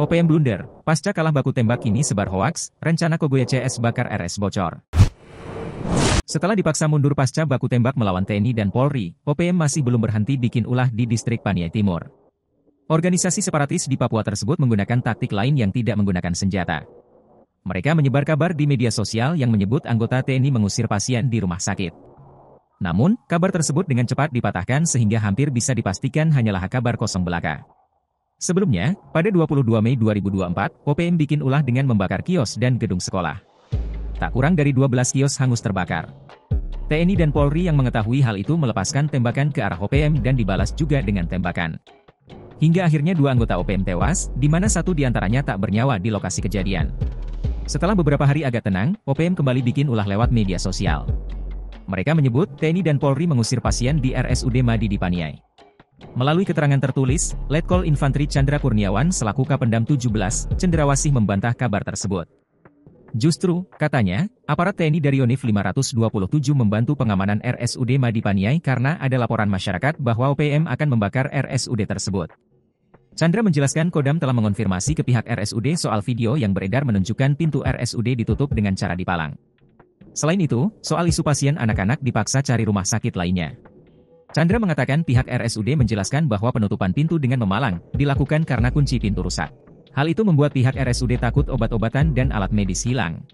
OPM blunder, pasca kalah baku tembak kini sebar hoaks, rencana Kogoya CS bakar RS bocor. Setelah dipaksa mundur pasca baku tembak melawan TNI dan Polri, OPM masih belum berhenti bikin ulah di distrik Paniai Timur. Organisasi separatis di Papua tersebut menggunakan taktik lain yang tidak menggunakan senjata. Mereka menyebar kabar di media sosial yang menyebut anggota TNI mengusir pasien di rumah sakit. Namun, kabar tersebut dengan cepat dipatahkan sehingga hampir bisa dipastikan hanyalah kabar kosong belaka. Sebelumnya, pada 22 Mei 2024, OPM bikin ulah dengan membakar kios dan gedung sekolah. Tak kurang dari 12 kios hangus terbakar. TNI dan Polri yang mengetahui hal itu melepaskan tembakan ke arah OPM dan dibalas juga dengan tembakan. Hingga akhirnya 2 anggota OPM tewas, di mana 1 diantaranya tak bernyawa di lokasi kejadian. Setelah beberapa hari agak tenang, OPM kembali bikin ulah lewat media sosial. Mereka menyebut TNI dan Polri mengusir pasien di RSUD Madi di Paniai. Melalui keterangan tertulis, Letkol Infantri Chandra Kurniawan selaku Kapendam 17, Cendrawasih membantah kabar tersebut. Justru, katanya, aparat TNI dari Yonif 527 membantu pengamanan RSUD Madi Paniai karena ada laporan masyarakat bahwa OPM akan membakar RSUD tersebut. Chandra menjelaskan Kodam telah mengonfirmasi ke pihak RSUD soal video yang beredar menunjukkan pintu RSUD ditutup dengan cara dipalang. Selain itu, soal isu pasien anak-anak dipaksa cari rumah sakit lainnya. Chandra mengatakan pihak RSUD menjelaskan bahwa penutupan pintu dengan memalang dilakukan karena kunci pintu rusak. Hal itu membuat pihak RSUD takut obat-obatan dan alat medis hilang.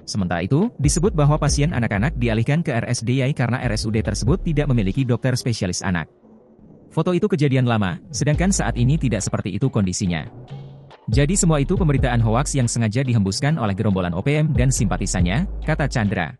Sementara itu, disebut bahwa pasien anak-anak dialihkan ke RSDI karena RSUD tersebut tidak memiliki dokter spesialis anak. Foto itu kejadian lama, sedangkan saat ini tidak seperti itu kondisinya. Jadi semua itu pemberitaan hoaks yang sengaja dihembuskan oleh gerombolan OPM dan simpatisannya, kata Chandra.